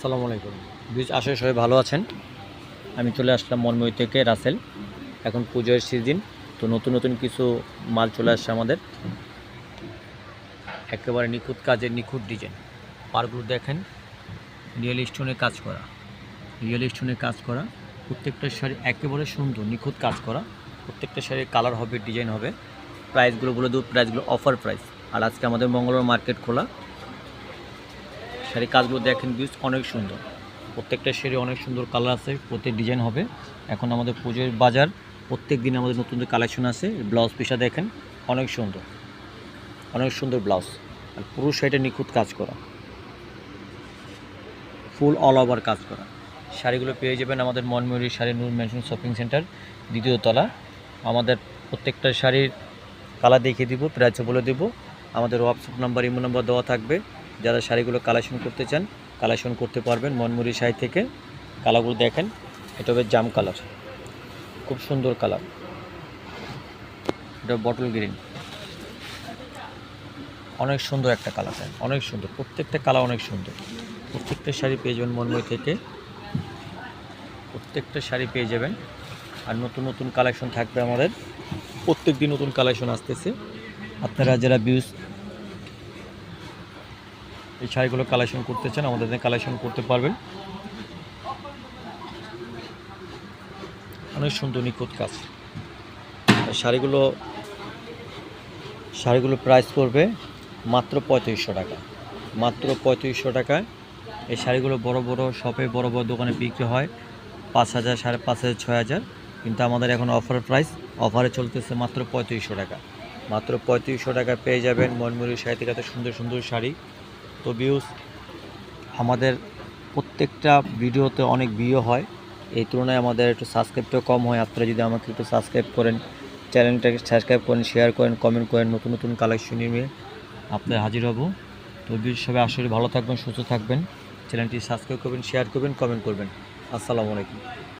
আসসালামু আলাইকুম। আশা করি সবাই ভালো আছেন। আমি চলে আসলাম মনময়ূর থেকে রাসেল। এখন পুজোর সিজন, তো নতুন নতুন কিছু মাল চলে আসছে আমাদের। একেবারে নিখুঁত কাজের নিখুঁত ডিজাইন। পারগুলো দেখেন, রিয়েল স্টোনে কাজ করা, প্রত্যেকটা শাড়ি একেবারে সুন্দর নিখুঁত কাজ করা। প্রত্যেকটা শাড়ির কালার হবে, ডিজাইন হবে। প্রাইসগুলো বলে দেবো, প্রাইসগুলো অফার প্রাইস। আর আজকে আমাদের মঙ্গলবার মার্কেট খোলা। শাড়ির কাজগুলো দেখেন, অনেক সুন্দর। প্রত্যেকটা শাড়ি অনেক সুন্দর কালার আছে, প্রত্যেক ডিজাইন হবে। এখন আমাদের পুজোর বাজার, প্রত্যেক দিন আমাদের নতুন কালেকশন আছে। ব্লাউজ পিসটা দেখেন, অনেক সুন্দর ব্লাউজ। আর পুরো শাড়িটা নিখুঁত কাজ করা, ফুল অল ওভার কাজ করা। শাড়িগুলো পেয়ে যাবেন আমাদের মনময়ূরী শাড়ি নূর মেনশন শপিং সেন্টার, দ্বিতীয় তলা। আমাদের প্রত্যেকটা শাড়ির কালার দেখিয়ে দিব, প্রাইসও বলে দেব। আমাদের হোয়াটসঅ্যাপ নাম্বার, ইমো নাম্বার দেওয়া থাকবে। যারা শাড়িগুলো কালেকশন করতে চান, কালেকশন করতে পারবেন মনময়ূরী শাড়ি থেকে। কালারগুলো দেখেন, এটা হবে জাম কালার, খুব সুন্দর কালার। এটা বটল গ্রিন, অনেক সুন্দর একটা কালার, অনেক সুন্দর। প্রত্যেকটা কালার অনেক সুন্দর। প্রত্যেকটা শাড়ি পেয়ে যাবেন মনময়ূর থেকে, প্রত্যেকটা শাড়ি পেয়ে যাবেন। আর নতুন নতুন কালেকশন থাকবে আমাদের, প্রত্যেক দিন নতুন কালেকশন আসতেছে। আপনারা যারা এই শাড়িগুলো কালেকশন করতে চান, আমাদের কালেকশন করতে পারবেন। অনেক সুন্দর নিখুঁত কাজ। শাড়িগুলো প্রাইস পড়বে মাত্র 3500 টাকা, মাত্র 3500 টাকায়। এই শাড়িগুলো বড় বড় শপে, বড় বড় দোকানে বিক্রি হয় 5000, 5500, 6000। কিন্তু আমাদের এখন অফার প্রাইস, অফারে চলতেছে মাত্র 3500 টাকা। মাত্র 3500 টাকা পেয়ে যাবেন মনময়ূরী শাড়ি থেকে এত সুন্দর সুন্দর শাড়ি। তো ভিউস, আমাদের প্রত্যেকটা ভিডিওতে অনেক ভিউ হয়, এই তুলনায় আমাদের একটু সাবস্ক্রাইবটা কম হয়। আপনারা যদি আমাকে একটু সাবস্ক্রাইব করেন, চ্যানেলটাকে সাবস্ক্রাইব করেন, শেয়ার করেন, কমেন্ট করেন, নতুন নতুন কালেকশন নিয়ে আপনার হাজির হব। তো সবাই আসলে ভালো থাকবেন, সুস্থ থাকবেন। চ্যানেলটি সাবস্ক্রাইব করবেন, শেয়ার করবেন, কমেন্ট করবেন। আসসালামু আলাইকুম।